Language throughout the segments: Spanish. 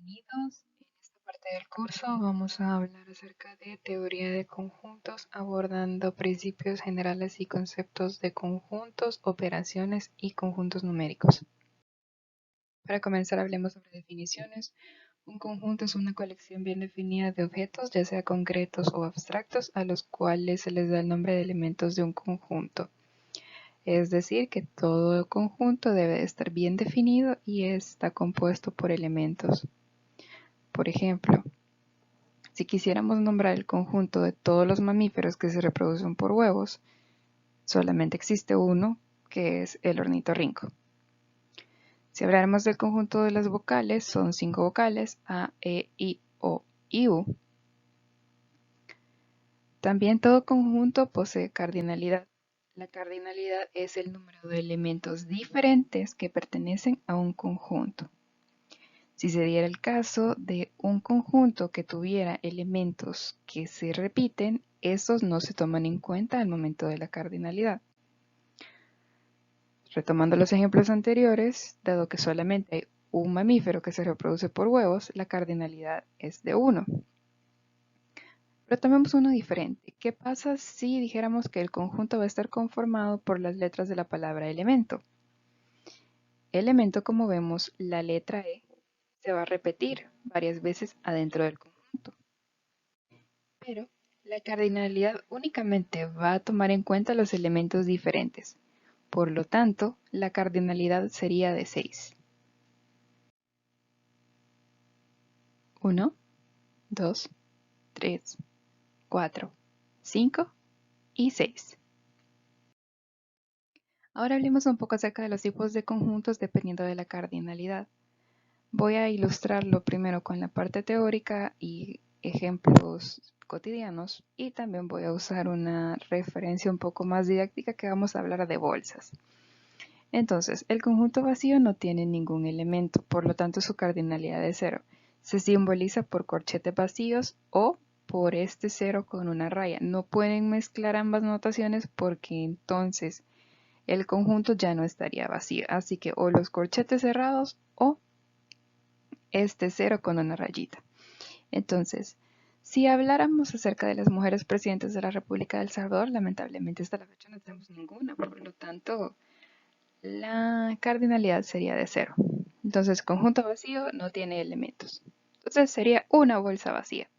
Bienvenidos. En esta parte del curso vamos a hablar acerca de teoría de conjuntos, abordando principios generales y conceptos de conjuntos, operaciones y conjuntos numéricos. Para comenzar, hablemos sobre definiciones. Un conjunto es una colección bien definida de objetos, ya sea concretos o abstractos, a los cuales se les da el nombre de elementos de un conjunto. Es decir, que todo conjunto debe estar bien definido y está compuesto por elementos. Por ejemplo, si quisiéramos nombrar el conjunto de todos los mamíferos que se reproducen por huevos, solamente existe uno, que es el ornitorrinco. Si habláramos del conjunto de las vocales, son 5 vocales: A, E, I, O y U. También todo conjunto posee cardinalidad. La cardinalidad es el número de elementos diferentes que pertenecen a un conjunto. Si se diera el caso de un conjunto que tuviera elementos que se repiten, estos no se toman en cuenta al momento de la cardinalidad. Retomando los ejemplos anteriores, dado que solamente hay un mamífero que se reproduce por huevos, la cardinalidad es de 1. Pero tomemos uno diferente. ¿Qué pasa si dijéramos que el conjunto va a estar conformado por las letras de la palabra elemento? Elemento, como vemos, la letra E se va a repetir varias veces adentro del conjunto. Pero la cardinalidad únicamente va a tomar en cuenta los elementos diferentes. Por lo tanto, la cardinalidad sería de 6. 1, 2, 3, 4, 5 y 6. Ahora hablemos un poco acerca de los tipos de conjuntos dependiendo de la cardinalidad. Voy a ilustrarlo primero con la parte teórica y ejemplos cotidianos, y también voy a usar una referencia un poco más didáctica que vamos a hablar de bolsas. Entonces, el conjunto vacío no tiene ningún elemento, por lo tanto su cardinalidad es 0. Se simboliza por corchetes vacíos o por este 0 con una raya. No pueden mezclar ambas notaciones porque entonces el conjunto ya no estaría vacío. Así que o los corchetes cerrados o este 0 con una rayita. Entonces, si habláramos acerca de las mujeres presidentes de la República de El Salvador, lamentablemente hasta la fecha no tenemos ninguna, por lo tanto la cardinalidad sería de 0. Entonces, conjunto vacío no tiene elementos. Entonces sería una bolsa vacía.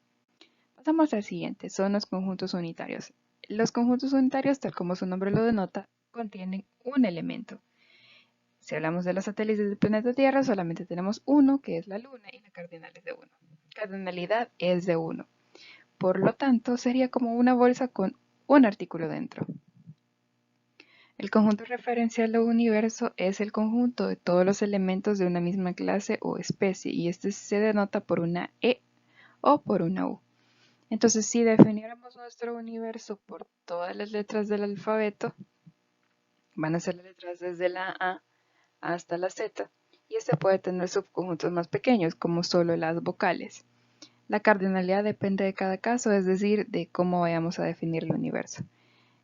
Pasamos al siguiente, son los conjuntos unitarios. Los conjuntos unitarios, tal como su nombre lo denota, contienen un elemento. Si hablamos de los satélites del planeta Tierra, solamente tenemos uno, que es la Luna, y la cardinal es de 1. Cardinalidad es de 1. Por lo tanto, sería como una bolsa con un artículo dentro. El conjunto referencial o universo es el conjunto de todos los elementos de una misma clase o especie, y este se denota por una E o por una U. Entonces, si definiéramos nuestro universo por todas las letras del alfabeto, van a ser las letras desde la A hasta la Z, y este puede tener subconjuntos más pequeños, como solo las vocales. La cardinalidad depende de cada caso, es decir, de cómo vayamos a definir el universo.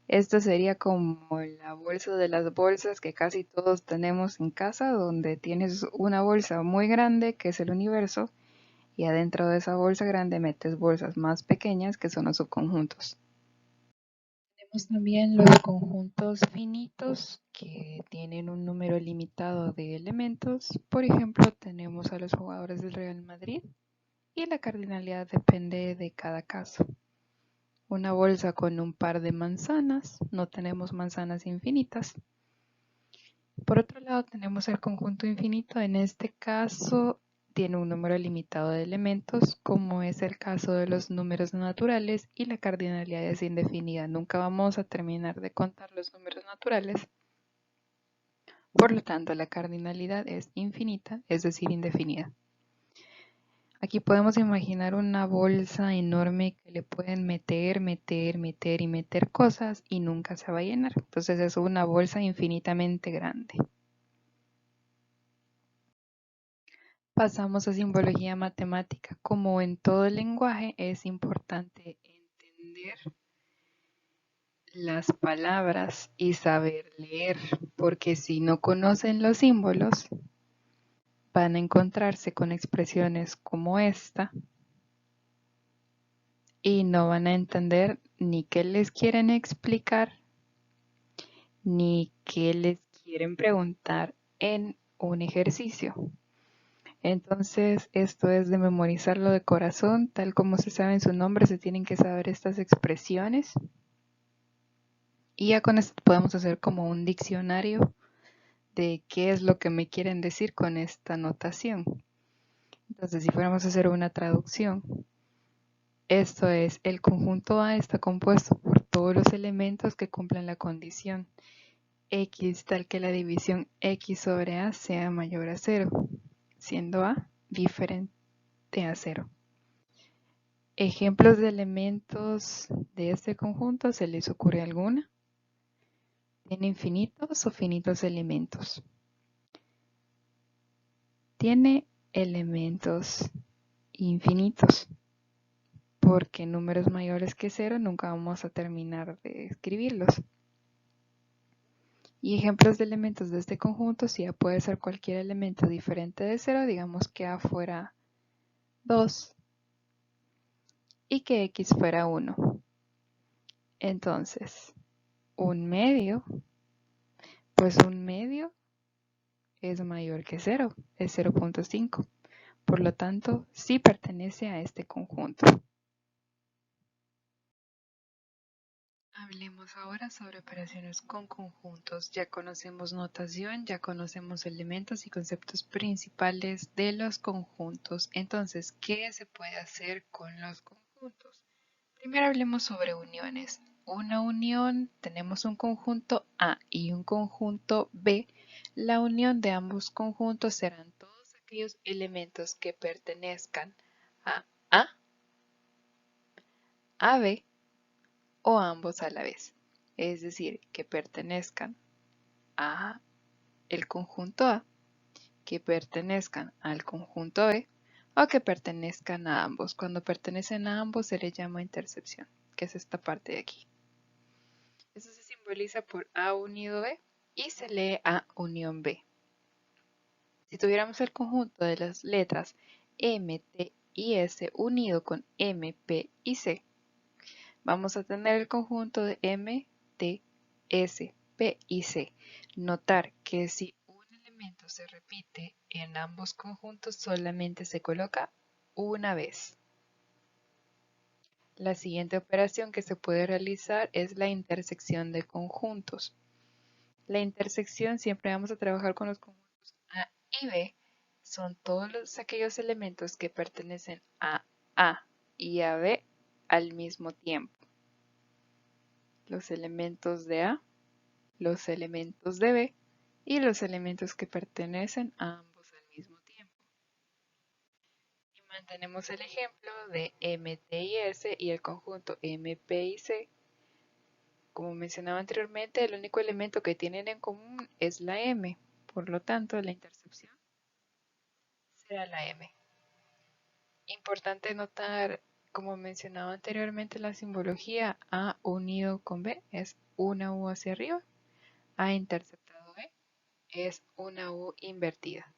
Esto sería como la bolsa de las bolsas que casi todos tenemos en casa, donde tienes una bolsa muy grande, que es el universo, y adentro de esa bolsa grande metes bolsas más pequeñas, que son los subconjuntos. Tenemos también los conjuntos finitos, que tienen un número limitado de elementos. Por ejemplo, tenemos a los jugadores del Real Madrid, y la cardinalidad depende de cada caso. Una bolsa con un par de manzanas, no tenemos manzanas infinitas. Por otro lado, tenemos el conjunto infinito. En este caso tiene un número limitado de elementos, como es el caso de los números naturales, y la cardinalidad es indefinida. Nunca vamos a terminar de contar los números naturales. Por lo tanto, la cardinalidad es infinita, es decir, indefinida. Aquí podemos imaginar una bolsa enorme que le pueden meter y meter cosas y nunca se va a llenar. Entonces es una bolsa infinitamente grande. Pasamos a simbología matemática. Como en todo lenguaje, es importante entender las palabras y saber leer, porque si no conocen los símbolos, van a encontrarse con expresiones como esta y no van a entender ni qué les quieren explicar ni qué les quieren preguntar en un ejercicio. Entonces, esto es de memorizarlo de corazón, tal como se sabe en su nombre, se tienen que saber estas expresiones. Y ya con esto podemos hacer como un diccionario de qué es lo que me quieren decir con esta notación. Entonces, si fuéramos a hacer una traducción, esto es, el conjunto A está compuesto por todos los elementos que cumplen la condición X tal que la división X sobre A sea mayor a 0, siendo A diferente a 0. Ejemplos de elementos de este conjunto, ¿se les ocurre alguna? ¿Tiene infinitos o finitos elementos? Tiene elementos infinitos, porque números mayores que 0 nunca vamos a terminar de escribirlos. Y ejemplos de elementos de este conjunto, si A puede ser cualquier elemento diferente de 0, digamos que A fuera 2 y que X fuera 1. Entonces, un medio, pues un medio es mayor que 0, es 0.5. Por lo tanto, sí pertenece a este conjunto. Hablemos ahora sobre operaciones con conjuntos. Ya conocemos notación, ya conocemos elementos y conceptos principales de los conjuntos. Entonces, ¿qué se puede hacer con los conjuntos? Primero hablemos sobre uniones. Una unión, tenemos un conjunto A y un conjunto B. La unión de ambos conjuntos serán todos aquellos elementos que pertenezcan a A, a B o ambos a la vez. Es decir, que pertenezcan a el conjunto A, que pertenezcan al conjunto B o que pertenezcan a ambos. Cuando pertenecen a ambos se les llama intercepción, que es esta parte de aquí. Eso se simboliza por A unido B y se lee A unión B. Si tuviéramos el conjunto de las letras M, T y S unido con M, P y C, vamos a tener el conjunto de M, T, S, P y C. Notar que si un elemento se repite en ambos conjuntos solamente se coloca una vez. La siguiente operación que se puede realizar es la intersección de conjuntos. La intersección siempre vamos a trabajar con los conjuntos A y B. Son todos aquellos elementos que pertenecen a A y a B al mismo tiempo. Los elementos de A, los elementos de B y los elementos que pertenecen a ambos al mismo tiempo. Y mantenemos el ejemplo de M, T y S y el conjunto M, P y C. Como mencionaba anteriormente, el único elemento que tienen en común es la M. Por lo tanto, la intercepción será la M. Importante notar, como mencionaba anteriormente, la simbología A unido con B es una U hacia arriba. A interceptado B es una U invertida.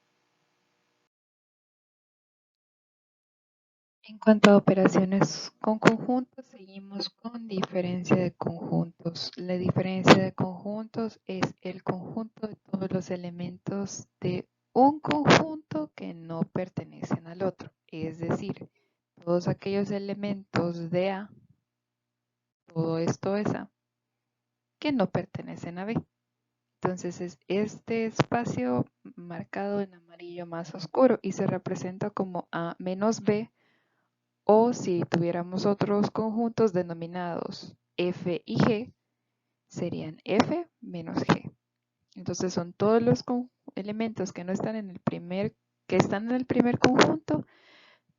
En cuanto a operaciones con conjuntos, seguimos con diferencia de conjuntos. La diferencia de conjuntos es el conjunto de todos los elementos de un conjunto que no pertenecen al otro. Es decir, todos aquellos elementos de A, todo esto es A, que no pertenecen a B. Entonces es este espacio marcado en amarillo más oscuro y se representa como A menos B. O si tuviéramos otros conjuntos denominados F y G, serían F menos G. Entonces son todos los elementos que no están en el que están en el primer conjunto,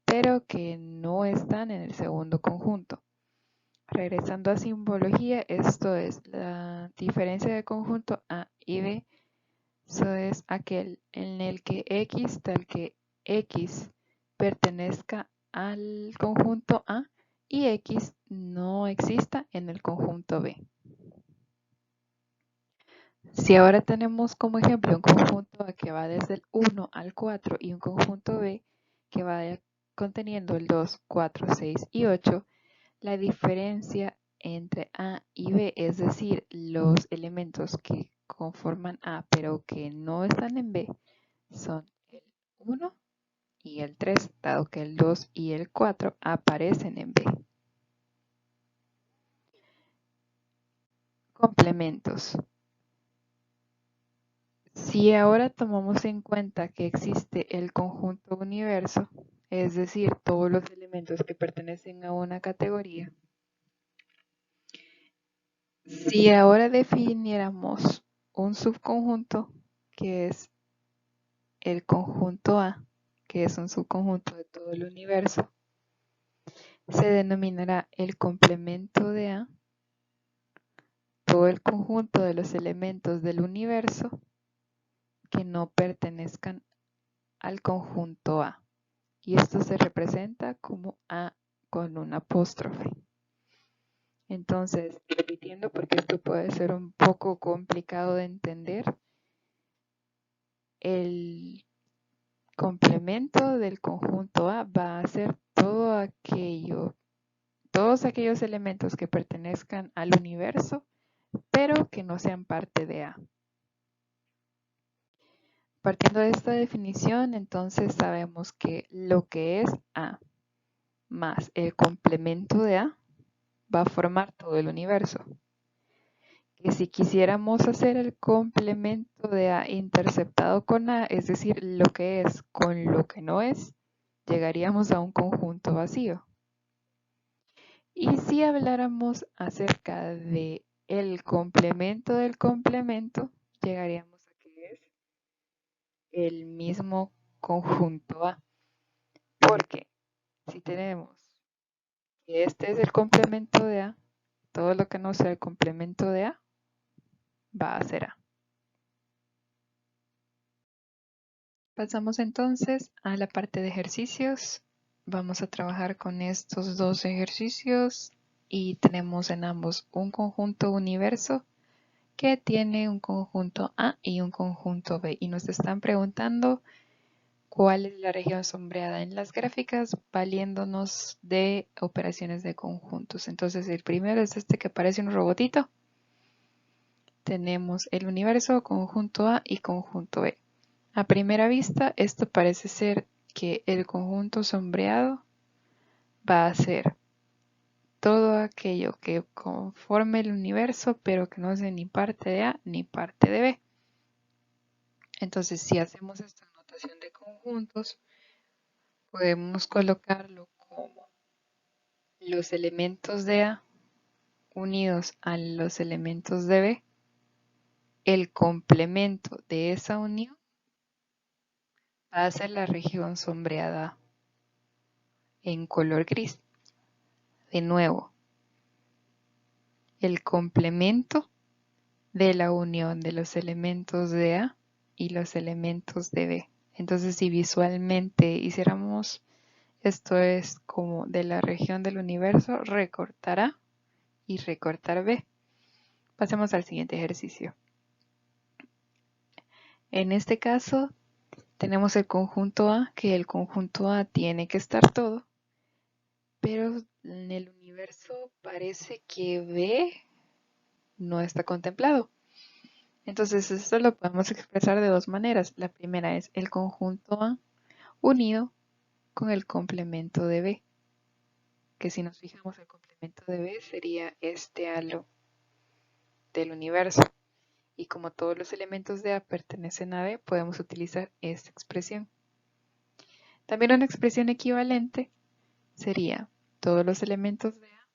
pero que no están en el segundo conjunto. Regresando a simbología, esto es la diferencia de conjunto A y B. Eso es aquel en el que X tal que X pertenezca al conjunto A y X no exista en el conjunto B. Si ahora tenemos como ejemplo un conjunto A que va desde el 1 al 4 y un conjunto B que va conteniendo el 2, 4, 6 y 8, la diferencia entre A y B, es decir, los elementos que conforman A pero que no están en B, son el 1 y el 3, dado que el 2 y el 4 aparecen en B. Complementos. Si ahora tomamos en cuenta que existe el conjunto universo, es decir, todos los elementos que pertenecen a una categoría, si ahora definiéramos un subconjunto que es el conjunto A, que es un subconjunto de todo el universo, se denominará el complemento de A, todo el conjunto de los elementos del universo que no pertenezcan al conjunto A. Y esto se representa como A con un apóstrofe. Entonces, repitiendo porque esto puede ser un poco complicado de entender, el complemento del conjunto A va a ser todos aquellos elementos que pertenezcan al universo, pero que no sean parte de A. Partiendo de esta definición, entonces sabemos que lo que es A más el complemento de A va a formar todo el universo. Que si quisiéramos hacer el complemento de A interceptado con A, es decir, lo que es con lo que no es, llegaríamos a un conjunto vacío. Y si habláramos acerca de el complemento del complemento, llegaríamos a que es el mismo conjunto A. Porque si tenemos que este es el complemento de A, todo lo que no sea el complemento de A va a ser A. Pasamos entonces a la parte de ejercicios. Vamos a trabajar con estos dos ejercicios y tenemos en ambos un conjunto universo que tiene un conjunto A y un conjunto B. Y nos están preguntando cuál es la región sombreada en las gráficas valiéndonos de operaciones de conjuntos. Entonces el primero es este que parece un robotito. Tenemos el universo, conjunto A y conjunto B. A primera vista, esto parece ser que el conjunto sombreado va a ser todo aquello que conforme el universo, pero que no sea ni parte de A ni parte de B. Entonces, si hacemos esta notación de conjuntos, podemos colocarlo como los elementos de A unidos a los elementos de B. El complemento de esa unión va a ser la región sombreada en color gris. De nuevo, el complemento de la unión de los elementos de A y los elementos de B. Entonces, si visualmente hiciéramos esto es como de la región del universo, recortar A y recortar B. Pasemos al siguiente ejercicio. En este caso, tenemos el conjunto A, que el conjunto A tiene que estar todo, pero en el universo parece que B no está contemplado. Entonces, esto lo podemos expresar de dos maneras. La primera es el conjunto A unido con el complemento de B, que si nos fijamos el complemento de B sería este halo del universo. Y como todos los elementos de A pertenecen a B, podemos utilizar esta expresión. También una expresión equivalente sería todos los elementos de A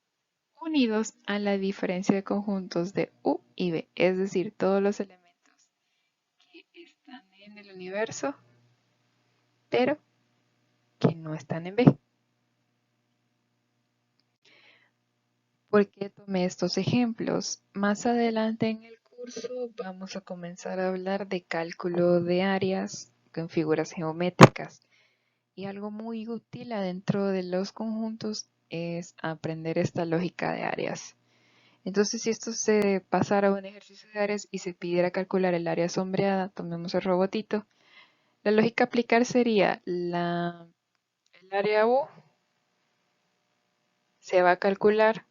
unidos a la diferencia de conjuntos de U y B, es decir, todos los elementos que están en el universo, pero que no están en B. ¿Por qué tomé estos ejemplos? Más adelante en el curso vamos a comenzar a hablar de cálculo de áreas con figuras geométricas. Y algo muy útil adentro de los conjuntos es aprender esta lógica de áreas. Entonces, si esto se pasara a un ejercicio de áreas y se pidiera calcular el área sombreada, tomemos el robotito, la lógica a aplicar sería el área U se va a calcular,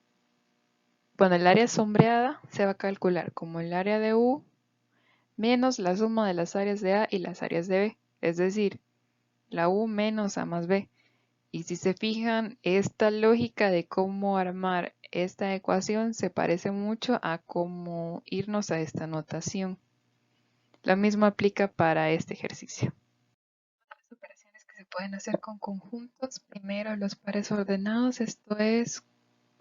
bueno, el área sombreada se va a calcular como el área de U menos la suma de las áreas de A y las áreas de B, es decir, la U menos A más B. Y si se fijan, esta lógica de cómo armar esta ecuación se parece mucho a cómo irnos a esta notación. Lo mismo aplica para este ejercicio. Otras operaciones que se pueden hacer con conjuntos. Primero, los pares ordenados, esto es,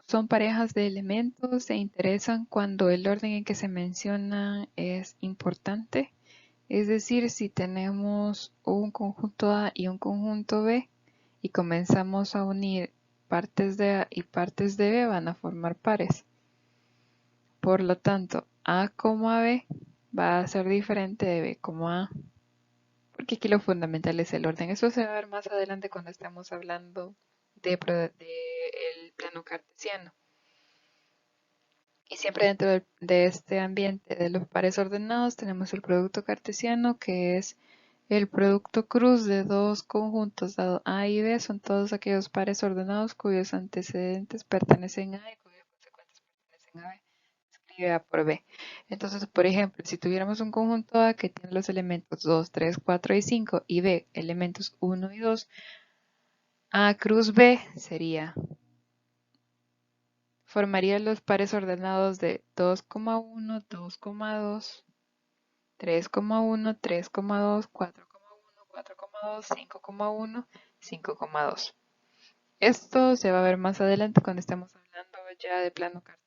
son parejas de elementos, se interesan cuando el orden en que se menciona es importante. Es decir, si tenemos un conjunto A y un conjunto B y comenzamos a unir partes de A y partes de B, van a formar pares. Por lo tanto, A como AB va a ser diferente de B como A, porque aquí lo fundamental es el orden. Eso se va a ver más adelante cuando estemos hablando del plano cartesiano. Y siempre dentro de este ambiente de los pares ordenados tenemos el producto cartesiano, que es el producto cruz de dos conjuntos dado A y B. Son todos aquellos pares ordenados cuyos antecedentes pertenecen a A y cuyos consecuentes pertenecen a B. Escribe A por B. Entonces, por ejemplo, si tuviéramos un conjunto A que tiene los elementos 2, 3, 4 y 5 y B elementos 1 y 2, A cruz B formaría los pares ordenados de 2,1, 2,2, 3,1, 3,2, 4,1, 4,2, 5,1, 5,2. Esto se va a ver más adelante cuando estemos hablando ya de plano cartesiano.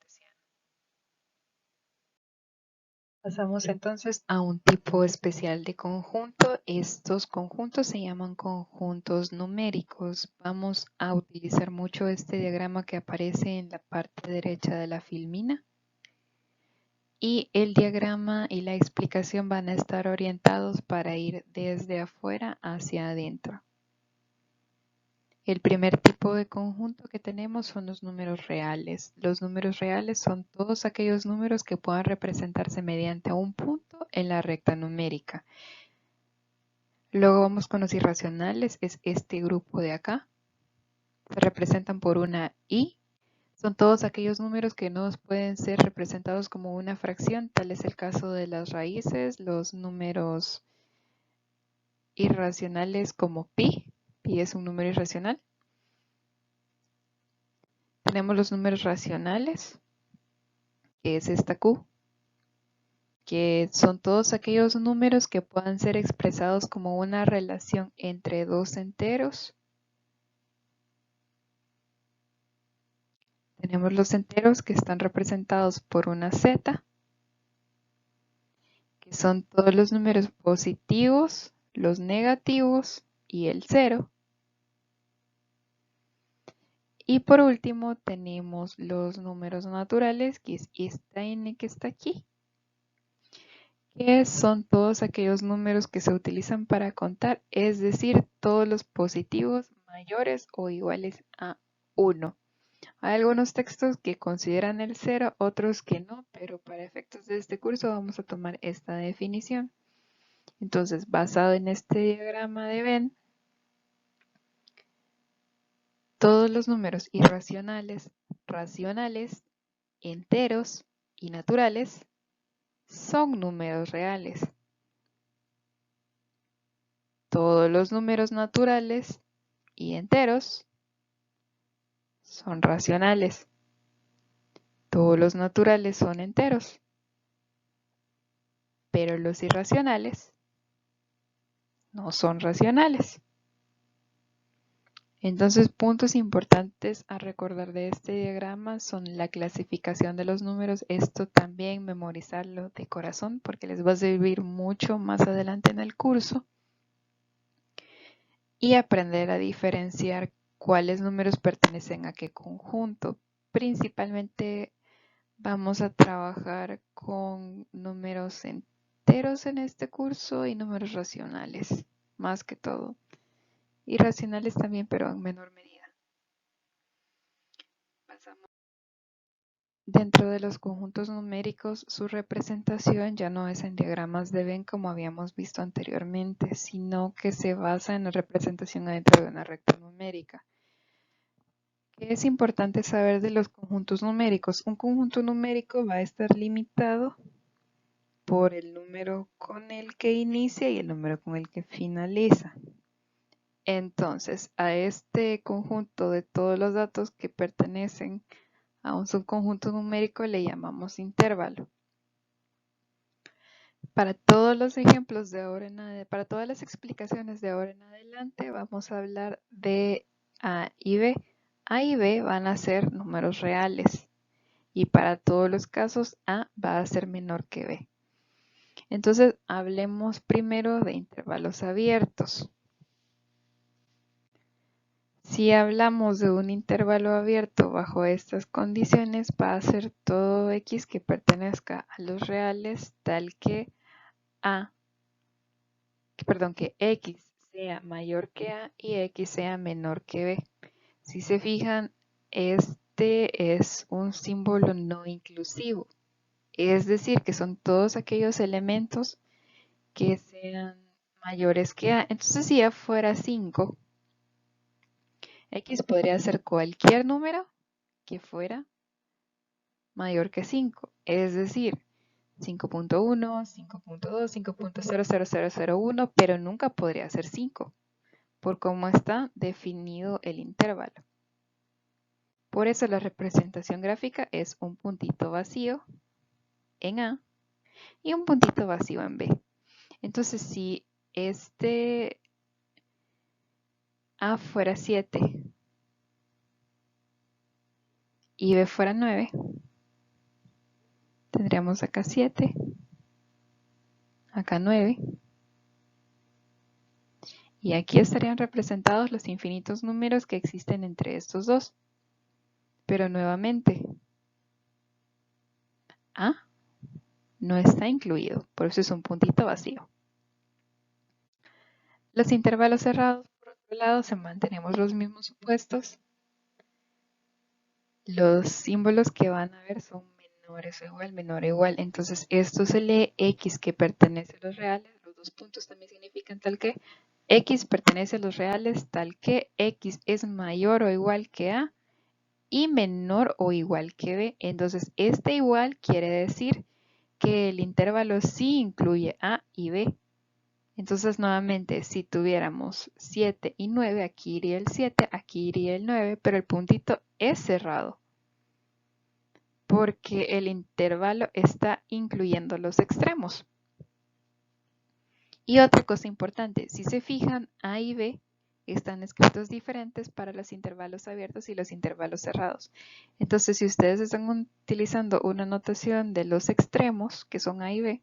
Pasamos entonces a un tipo especial de conjunto. Estos conjuntos se llaman conjuntos numéricos. Vamos a utilizar mucho este diagrama que aparece en la parte derecha de la filmina. Y el diagrama y la explicación van a estar orientados para ir desde afuera hacia adentro. El primer tipo de conjunto que tenemos son los números reales. Los números reales son todos aquellos números que puedan representarse mediante un punto en la recta numérica. Luego vamos con los irracionales, es este grupo de acá. Se representan por una i. Son todos aquellos números que no pueden ser representados como una fracción, tal es el caso de las raíces, los números irracionales como pi es un número irracional. Tenemos los números racionales, que es esta q, que son todos aquellos números que puedan ser expresados como una relación entre dos enteros. Tenemos los enteros que están representados por una z, que son todos los números positivos, los negativos y el cero. Y por último tenemos los números naturales, que es esta n que está aquí, que son todos aquellos números que se utilizan para contar, es decir, todos los positivos mayores o iguales a 1. Hay algunos textos que consideran el 0, otros que no, pero para efectos de este curso vamos a tomar esta definición. Entonces, basado en este diagrama de Venn, todos los números irracionales, racionales, enteros y naturales son números reales. Todos los números naturales y enteros son racionales. Todos los naturales son enteros, pero los irracionales no son racionales. Entonces, puntos importantes a recordar de este diagrama son la clasificación de los números. Esto también memorizarlo de corazón porque les va a servir mucho más adelante en el curso. Y aprender a diferenciar cuáles números pertenecen a qué conjunto. Principalmente vamos a trabajar con números enteros en este curso y números racionales, más que todo. Y racionales también, pero en menor medida. Pasamos Dentro de los conjuntos numéricos, su representación ya no es en diagramas de Venn como habíamos visto anteriormente, sino que se basa en la representación dentro de una recta numérica. ¿Qué es importante saber de los conjuntos numéricos? Un conjunto numérico va a estar limitado por el número con el que inicia y el número con el que finaliza. Entonces, a este conjunto de todos los datos que pertenecen a un subconjunto numérico le llamamos intervalo. Para todos los ejemplos de ahora en adelante, para todas las explicaciones de ahora en adelante, vamos a hablar de A y B. A y B van a ser números reales y para todos los casos A va a ser menor que B. Entonces, hablemos primero de intervalos abiertos. Si hablamos de un intervalo abierto bajo estas condiciones, va a ser todo x que pertenezca a los reales tal que que x sea mayor que a y x sea menor que b. Si se fijan, este es un símbolo no inclusivo, es decir, que son todos aquellos elementos que sean mayores que a. Entonces, si a fuera 5, x podría ser cualquier número que fuera mayor que 5, es decir, 5.1, 5.2, 5.00001, pero nunca podría ser 5, por cómo está definido el intervalo. Por eso la representación gráfica es un puntito vacío en A y un puntito vacío en B. Entonces, si este A fuera 7 y B fuera 9, tendríamos acá 7, acá 9, y aquí estarían representados los infinitos números que existen entre estos dos. Pero nuevamente, A no está incluido, por eso es un puntito vacío. Los intervalos cerrados, por otro lado, se mantenemos los mismos supuestos. Los símbolos que van a ver son menores o igual, menor o igual. Entonces, esto se lee x que pertenece a los reales. Los dos puntos también significan tal que x pertenece a los reales, tal que x es mayor o igual que a y menor o igual que b. Entonces, este igual quiere decir que el intervalo sí incluye a y b. Entonces, nuevamente, si tuviéramos 7 y 9, aquí iría el 7, aquí iría el 9, pero el puntito es cerrado porque el intervalo está incluyendo los extremos. Y otra cosa importante, si se fijan, A y B están escritos diferentes para los intervalos abiertos y los intervalos cerrados. Entonces, si ustedes están utilizando una notación de los extremos, que son A y B,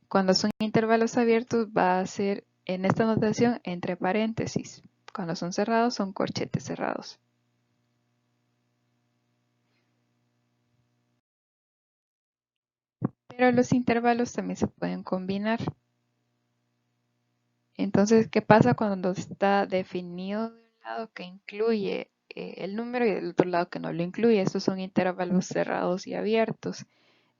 cuando son intervalos abiertos va a ser en esta notación entre paréntesis. Cuando son cerrados son corchetes cerrados. Pero los intervalos también se pueden combinar. Entonces, ¿qué pasa cuando está definido de un lado que incluye el número y del otro lado que no lo incluye? Estos son intervalos cerrados y abiertos.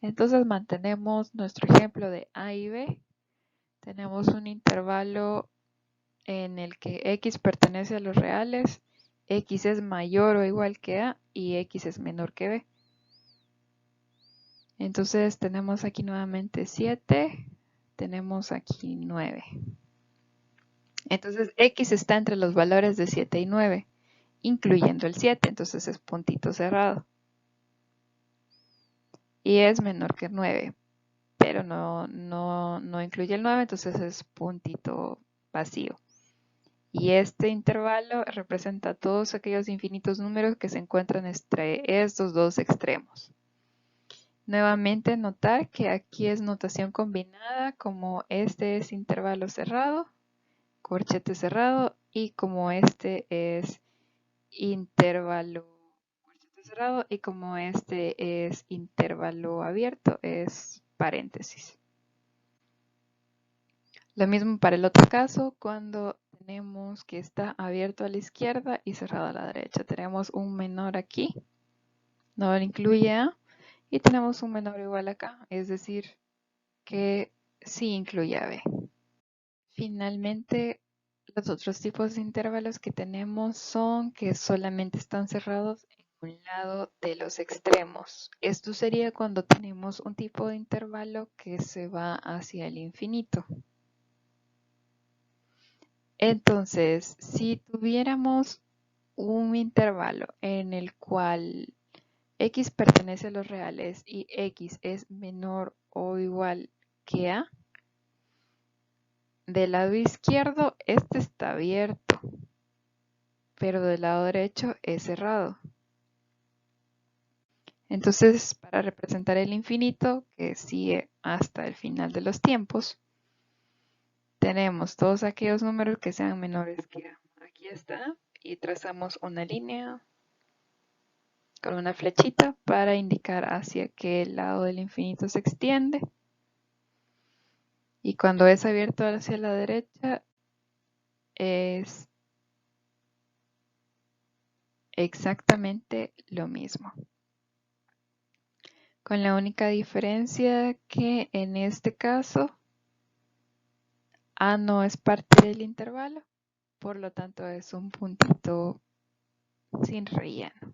Entonces mantenemos nuestro ejemplo de A y B. Tenemos un intervalo en el que x pertenece a los reales, x es mayor o igual que a y x es menor que b. Entonces tenemos aquí nuevamente 7, tenemos aquí 9. Entonces x está entre los valores de 7 y 9, incluyendo el 7, entonces es puntito cerrado. Y es menor que 9, pero no incluye el 9, entonces es puntito vacío. Y este intervalo representa todos aquellos infinitos números que se encuentran entre estos dos extremos. Nuevamente notar que aquí es notación combinada, como este es intervalo cerrado, corchete cerrado, y como este es intervalo corchete cerrado y como este es intervalo abierto, es paréntesis. Lo mismo para el otro caso, cuando tenemos que está abierto a la izquierda y cerrado a la derecha. Tenemos un menor aquí no lo incluye A, y tenemos un menor o igual acá, es decir, que sí incluye a B. Finalmente, los otros tipos de intervalos que tenemos son que solamente están cerrados en un lado de los extremos. Esto sería cuando tenemos un tipo de intervalo que se va hacia el infinito. Entonces, si tuviéramos un intervalo en el cual x pertenece a los reales y x es menor o igual que a, del lado izquierdo este está abierto, pero del lado derecho es cerrado. Entonces, para representar el infinito, que sigue hasta el final de los tiempos, tenemos todos aquellos números que sean menores que a. Aquí está, y trazamos una línea con una flechita para indicar hacia qué lado del infinito se extiende. Y cuando es abierto hacia la derecha, es exactamente lo mismo. Con la única diferencia que en este caso A no es parte del intervalo, por lo tanto es un puntito sin relleno.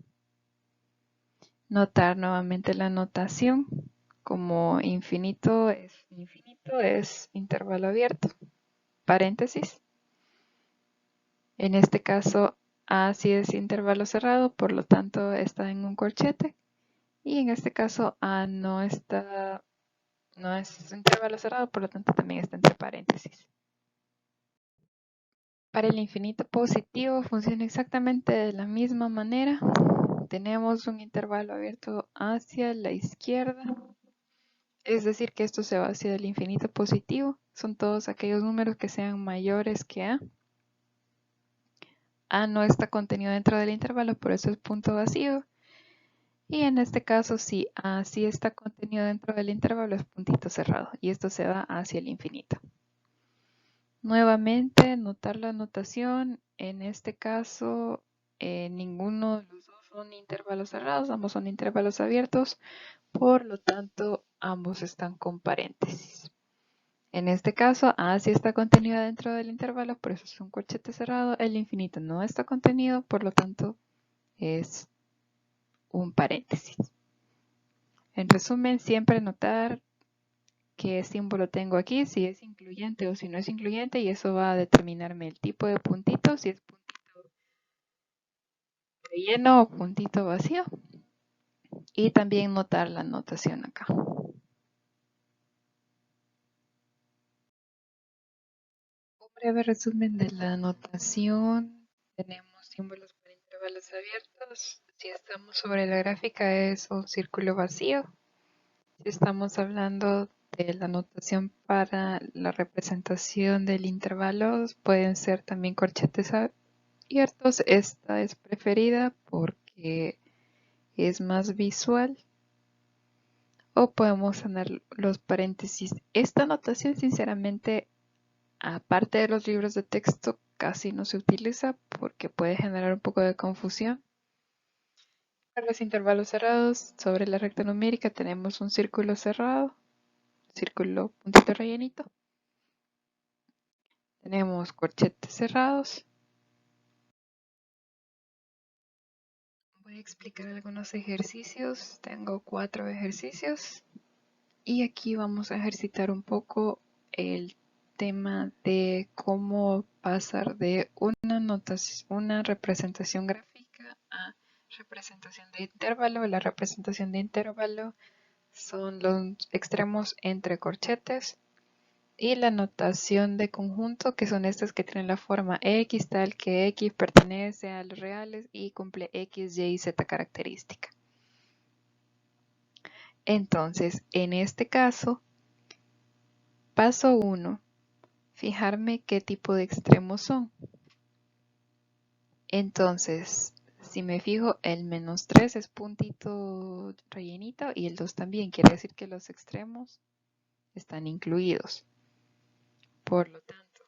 Notar nuevamente la notación, como infinito es intervalo abierto, paréntesis. En este caso A sí es intervalo cerrado, por lo tanto está en un corchete. Y en este caso A no es intervalo cerrado, por lo tanto también está entre paréntesis. Para el infinito positivo funciona exactamente de la misma manera. Tenemos un intervalo abierto hacia la izquierda, es decir que esto se va hacia el infinito positivo. Son todos aquellos números que sean mayores que A. A no está contenido dentro del intervalo, por eso es punto vacío. Y en este caso, si A sí está contenido dentro del intervalo, es puntito cerrado. Y esto se va hacia el infinito. Nuevamente, notar la notación. En este caso, ninguno de los dos son intervalos cerrados, ambos son intervalos abiertos. Por lo tanto, ambos están con paréntesis. En este caso, A sí está contenido dentro del intervalo, por eso es un corchete cerrado. El infinito no está contenido, por lo tanto, es un paréntesis. En resumen, siempre notar qué símbolo tengo aquí, si es incluyente o si no es incluyente, y eso va a determinarme el tipo de puntito, si es puntito relleno o puntito vacío, y también notar la notación acá. Un breve resumen de la notación. Tenemos símbolos para intervalos abiertos. Si estamos sobre la gráfica es un círculo vacío. Si estamos hablando de la notación para la representación del intervalo, pueden ser también corchetes abiertos. Esta es preferida porque es más visual. O podemos tener los paréntesis. Esta notación, sinceramente, aparte de los libros de texto, casi no se utiliza porque puede generar un poco de confusión. Para los intervalos cerrados, sobre la recta numérica tenemos un círculo cerrado, círculo puntito rellenito. Tenemos corchetes cerrados. Voy a explicar algunos ejercicios. Tengo 4 ejercicios. Y aquí vamos a ejercitar un poco el tema de cómo pasar de una representación gráfica a representación de intervalo. La representación de intervalo son los extremos entre corchetes y la notación de conjunto, que son estas que tienen la forma X, tal que X pertenece a los reales y cumple X, Y y Z característica. Entonces, en este caso, paso 1, fijarme qué tipo de extremos son. Entonces, si me fijo, el -3 es puntito rellenito y el 2 también, quiere decir que los extremos están incluidos. Por lo tanto,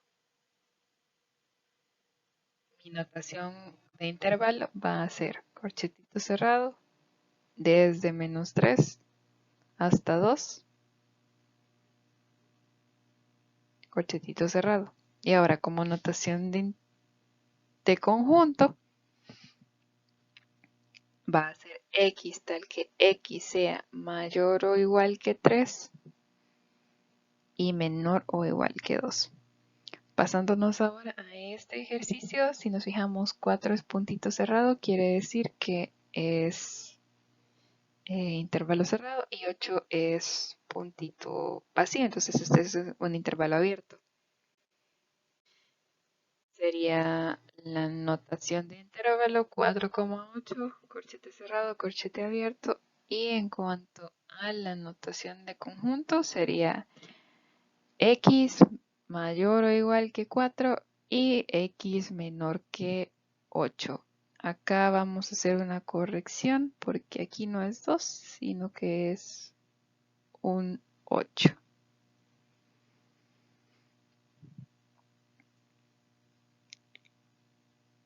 mi notación de intervalo va a ser corchetito cerrado, desde menos 3 hasta 2, corchetito cerrado. Y ahora como notación de conjunto, va a ser x tal que x sea mayor o igual que 3 y menor o igual que 2. Pasándonos ahora a este ejercicio, si nos fijamos 4 es puntito cerrado, quiere decir que es intervalo cerrado y 8 es puntito vacío, entonces este es un intervalo abierto. Sería la notación de intervalo 4,8, corchete cerrado, corchete abierto. Y en cuanto a la notación de conjunto, sería x mayor o igual que 4 y x menor que 8. Acá vamos a hacer una corrección porque aquí no es 2, sino que es un 8.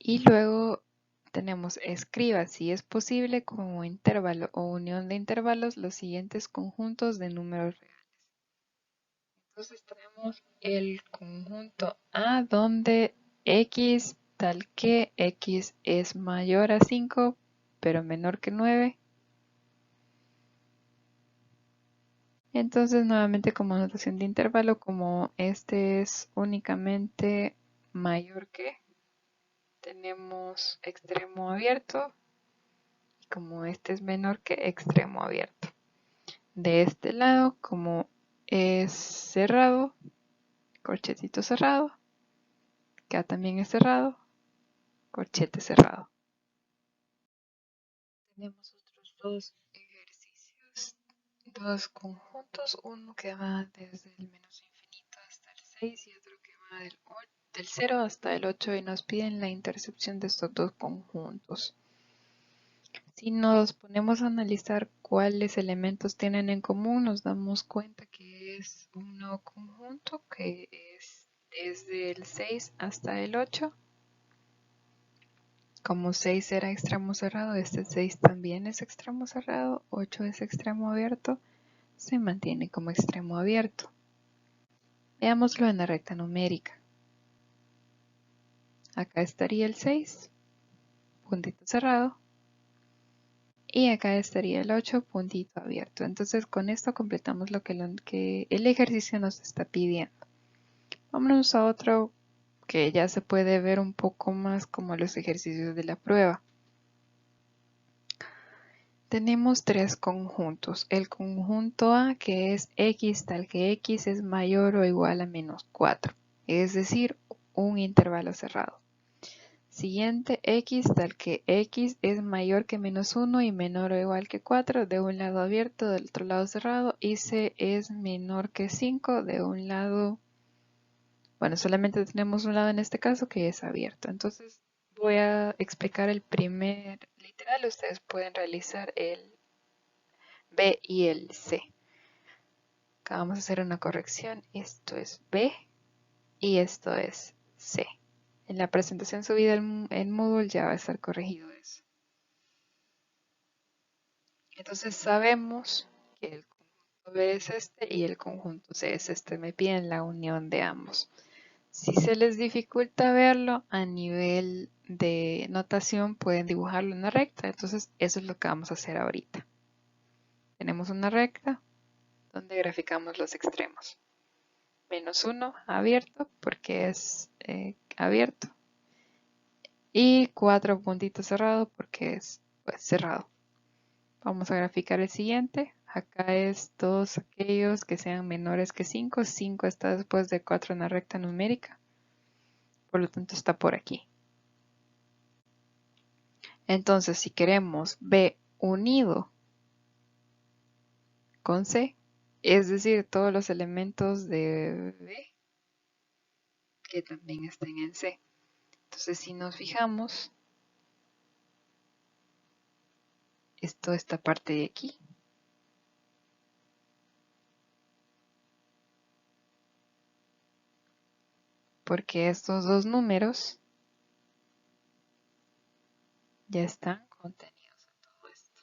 Y luego tenemos escriba si es posible como intervalo o unión de intervalos los siguientes conjuntos de números reales. Entonces tenemos el conjunto A donde x tal que x es mayor a 5 pero menor que 9. Entonces nuevamente como notación de intervalo, como este es únicamente mayor que, tenemos extremo abierto. Como este es menor que extremo abierto. De este lado, como es cerrado, corchetito cerrado, acá también es cerrado, corchete cerrado. Tenemos otros dos ejercicios, dos conjuntos, uno que va desde el menos infinito hasta el 6 y otro que va del 0 hasta el 8 y nos piden la intercepción de estos dos conjuntos. Si nos ponemos a analizar cuáles elementos tienen en común, nos damos cuenta que es un nuevo conjunto que es desde el 6 hasta el 8. Como 6 era extremo cerrado, este 6 también es extremo cerrado, 8 es extremo abierto, se mantiene como extremo abierto. Veámoslo en la recta numérica. Acá estaría el 6, puntito cerrado. Y acá estaría el 8 puntito abierto. Entonces con esto completamos lo que el ejercicio nos está pidiendo. Vámonos a otro que ya se puede ver un poco más como los ejercicios de la prueba. Tenemos tres conjuntos. El conjunto A que es x tal que x es mayor o igual a menos 4. Es decir, un intervalo cerrado. Siguiente, x tal que x es mayor que menos 1 y menor o igual que 4 de un lado abierto, del otro lado cerrado, y c es menor que 5 de un lado, bueno, solamente tenemos un lado en este caso que es abierto. Entonces voy a explicar el primer literal, ustedes pueden realizar el b y el c. Acá vamos a hacer una corrección, esto es b y esto es c. En la presentación subida en Moodle ya va a estar corregido eso. Entonces sabemos que el conjunto B es este y el conjunto C es este. Me piden la unión de ambos. Si se les dificulta verlo a nivel de notación, pueden dibujarlo en una recta. Entonces eso es lo que vamos a hacer ahorita. Tenemos una recta donde graficamos los extremos. Menos 1 abierto porque es abierto. Y 4 puntitos cerrados porque es cerrado. Vamos a graficar el siguiente. Acá es todos aquellos que sean menores que 5. 5 está después de 4 en la recta numérica. Por lo tanto está por aquí. Entonces si queremos B unido con C, es decir, todos los elementos de B que también estén en C. Entonces si nos fijamos, es toda esta parte de aquí. Porque estos dos números ya están contenidos en todo esto.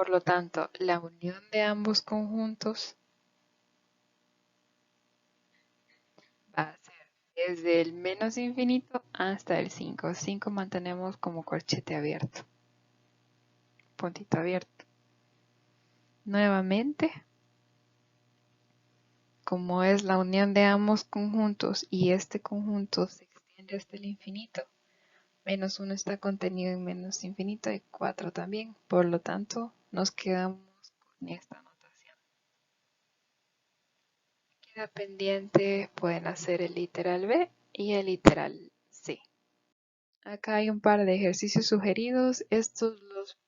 Por lo tanto, la unión de ambos conjuntos va a ser desde el menos infinito hasta el 5. 5 mantenemos como corchete abierto, puntito abierto. Nuevamente, como es la unión de ambos conjuntos y este conjunto se extiende hasta el infinito, menos 1 está contenido en menos infinito y 4 también. Por lo tanto, nos quedamos con esta notación. Queda pendiente, pueden hacer el literal B y el literal C. Acá hay un par de ejercicios sugeridos. Estos los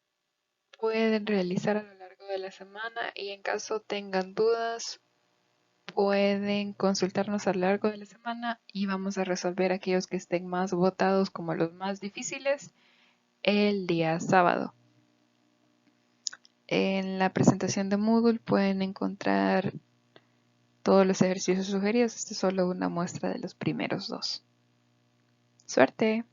pueden realizar a lo largo de la semana y en caso tengan dudas, pueden consultarnos a lo largo de la semana y vamos a resolver aquellos que estén más votados como los más difíciles el día sábado. En la presentación de Moodle pueden encontrar todos los ejercicios sugeridos. Esta es solo una muestra de los primeros dos. ¡Suerte!